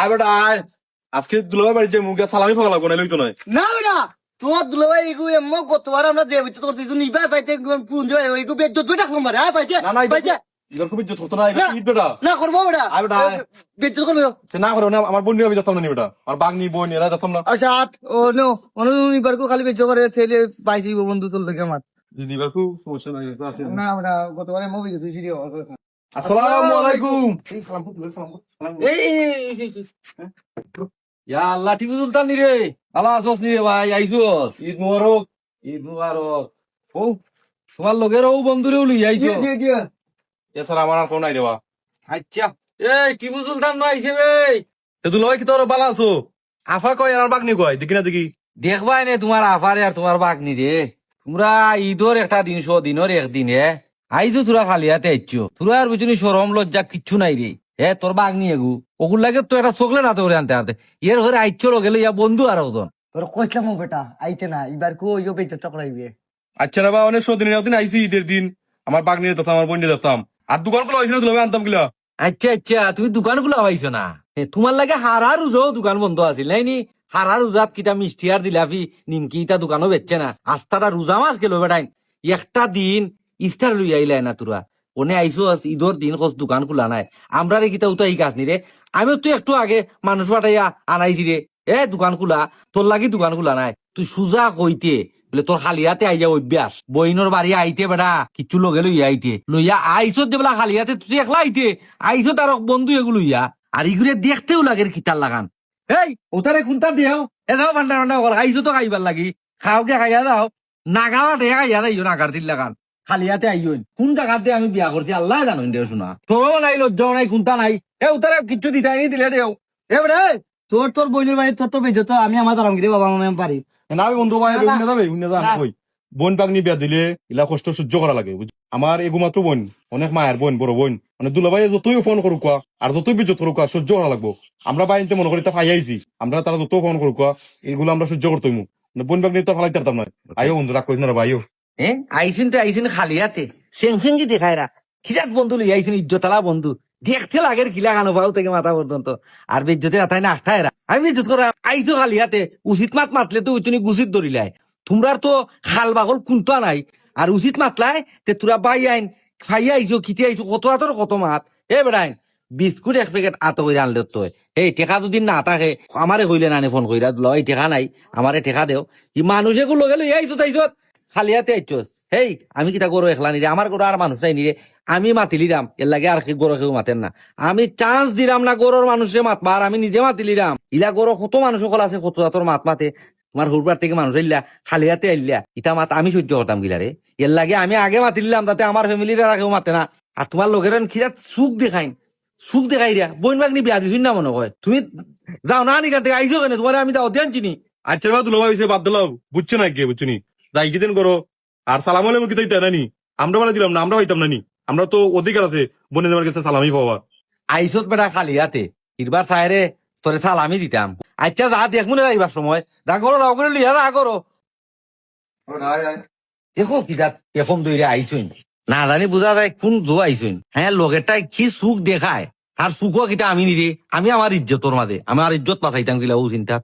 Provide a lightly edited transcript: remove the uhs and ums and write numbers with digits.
আয় বেটা আয়। আজকে দুলাভাই বাড়ি যে মুখে সালামি খাওয়া লাগবো না লইতো নয়। না বেটা তোমার দুলাভাই এগু এমন গতবার আমরা যে বিচ্ছেদ করতে তুমি নিবা পাইতে পুঞ্জ এগু বেজ্জত বইটা খাম মারে পাইতে না না পাইতে এবার খুব ইজ্জত হতো না, এবার ঈদ বেটা। না করবো বেটা আয় বেটা আয়। বেজ্জত করবে সে না করে না, আমার বোন নিয়ে আমি যেতাম না নি বেটা, আমার বাগনি বোন এরা যেতাম না। আচ্ছা ও নো এবার খালি বেজ্জত করে ছেলে পাইছি বন্ধু তোর লেগে আমার এবার খুব সমস্যা নাই আছে। না বেটা গতবারে মুভি গেছি সিরিয়াল আসসালামু আলাইকুম। ইয়া আল্লাহ টিপু সুলতান নি রে, আল্লাহ আসস নি রে ভাই, আইসস, ঈদ মুবারক। ঈদ মুবারক। ও তোমার লগের ও বন্ধুরেও লই আইছো। এছাড়া আমার আর ফোন নাই রে বা। আচ্ছা এই টিপু সুলতান নয় আইছে বে। দুলাভাই কি তোর বালা আছো? আফা কয় আর বাগনি কয়, দেখি না দেখি। দেখবাই নে তোমার আফারে আর তোমার বাগনি রে, তোমরা ঈদর একটা দিন দিনের একদিন আইছো তোরা খালি হাতে আইছো, তোরা আর বুঝুনি সরম লজ্জা কিচ্ছু নাই রে। তোর বাগনি এগু ওগুর লাগে তো একটা চকলেট হাতে করে আনতে আনতে এর ঘরে আইছো গেলে ইয়া বন্ধু আর ওজন। তোর কইলাম বেটা আইতে না এবার কো ইও বেজ্জত করাইবে আচ্ছা রে বা, অনেক দিনের দিন আইসি ঈদের দিন, আমার বাগনি যেতাম, আমার বোন যেতাম, আর দোকান গুলো হয়েছিল দুলাভাই আনতাম গুলা। আচ্ছা আচ্ছা তুমি দোকান গুলা পাইছো না, তোমার লাগে হারা রোজাও দোকান বন্ধ আছিল নাই নি? হারা রোজাত কিতা মিষ্টি আর জিলাপি নিমকি ইটা দোকানও বেচছে না, আস্তাটা রোজা মাস গেল বেটাইন একটা দিন ইস্তার লই আইলাই না তোরা ওনে আইসো ঈদর দিন কস দোকান খোলা নাই। আমরা রে কিতা উতা এই কাজ নি রে, আমিও তো একটু আগে মানুষ পাঠাইয়া আনাইছি রে দোকান খোলা, তোর লাগি দোকান খোলা নাই। তুই সুজা কইতে বলে তোর খালিয়াতে আইয়া অভ্যাস, বইনর বাড়ি আইতে বেড়া কিচ্ছু লগে লইয়া আইতে লইয়া আইসত যে বেলা খালিয়াতে তুই একলা আইতে আইসো তার বন্ধু এগুলো ইয়া আর ইগুলো দেখতেও লাগে কিতার লাগান। এই ওটারে কোনটা দিও এ যাও ভান্ডা ভান্ডা কর, আইসো তো খাইবার লাগি, খাওকে খাইয়া দাও, নাগাওয়াটে খাইয়া দাইও নাগার তিল লাগান, খালিয়াতে আইও কোন জায়গা দিয়ে আমি বিয়া করছি আল্লাহ জানুন দেও শোনা, তোরও নাই লজ্জাও নাই কোনটা নাই, ওটারে কিচ্ছু দিতাই নি দিলে দেও। এ বেটা তোর তোর বইনের বাড়ি তোর তোর বেজ্জত আমি আমার দাঁড়াম বাবা আমি পারি না আমি বন্ধু ভাই না, উন্নে যাবে উন্নে যান না। কই বোন বাগনি বিয়া দিলে ইলা কষ্ট সহ্য করা লাগে আমার এগু মাত্র বোন, অনেক মায়ের বোন, বড় বোন, মানে দুলাভাই যতই ফোন করুক কোয়া আর যতই বিজ্জত করুক কোয়া সহ্য করা লাগবো। আমরা বাইনতে মনে করি তা ফাই আইছি, আমরা তারা যত ফোন করুক কোয়া এগুলো আমরা সহ্য করতে হইমু, মানে বোন বাগনি তো ফালাইতে পারতাম না। আইও বন্ধু রাগ করিস না রে ভাই, আইও। আইসিন তো আইসিন খালিয়াতে সেংসেঙ্গি দেখায় রা খিজাত বন্ধু লই আইসিন ইজ্জতালা বন্ধু দেখতে লাগের কিলা গানো পাও থেকে মাথা পর্যন্ত আর বেজ্জতে আতাই না আঠায় রা আমি বেজ্জত করা আইসো খালিয়াতে উচিত মাত মাতলে তো তুমি গুছিত ধরিলাই, তোমরা তো খাল বাগল কুন্তা নাই আর উচিত মাতলাই তে তোরা বাই আইন খাইয়া আইসো খিতে আইসো কত আতর কত মাত বেড়াইন বিস্কুট এক প্যাকেট আত করে আনলে তো এই টেকা যদি না থাকে আমারে কইলে নানি ফোন কইরা দিল এই টেকা নাই আমারে টেকা দেও, ই মানুষে গুলো গেল আইসো তাইসত খালিয়াতে আইচোস। হেই আমি কিতা গরু একলা নিরে আমার গরু আর মানুষ নাই নিরে, আমি মাতিলিরাম এর লাগে আর গরু কেউ মাতেন না, আমি চান্স দিলাম না গরুর মানুষে মাতবা আর আমি নিজে মাতিলিরাম। ইলা গরু কত মানুষ সকল আছে কত জাতর মাত মাতে, তোমার হুরবার থেকে মানুষ আইলা খালিয়াতে আইলা ইটা মাত আমি সহ্য করতাম গিলারে, এর লাগে আমি আগে মাতিলিলাম তাতে আমার ফ্যামিলির আর কেউ মাতে না। আর তোমার লোকের খিরা সুখ দেখাই রিয়া বইন বাগনি বিয়া দিছুন না মনে হয় তুমি যাও না নিকান থেকে আইসো কেন তোমার আমি দাও দেন চিনি। আচ্ছা বা দুলাভাই হইছে বাদ দিলাও বুঝছো না গিয়ে বুঝছো নি যাই কি দিন করো আর সালাম আলাইকুম কি তাই নানি আমরা বলে দিলাম না, আমরা হইতাম নানি, আমরা তো অধিকার আছে বোনের আমার কাছে সালামি পাওয়া। আইসত বেটা খালিয়াতে ইরবার সাইরে তোরে সালামি দিতাম। আচ্ছা যা দেখমু না যাইবার সময় যা করো রাও করে লিয়া রা করো দেখো কি দাঁত এরকম দইরে আইসইন না জানি বুঝা যায় কোন জো আইসইন। হ্যাঁ লোকেরটা কি সুখ দেখায় আর সুখও কিটা আমি নিরে আমি আমার ইজ্জতর মাঝে আমার ইজ্জত পাচাইতাম গিলা ও চিন্তা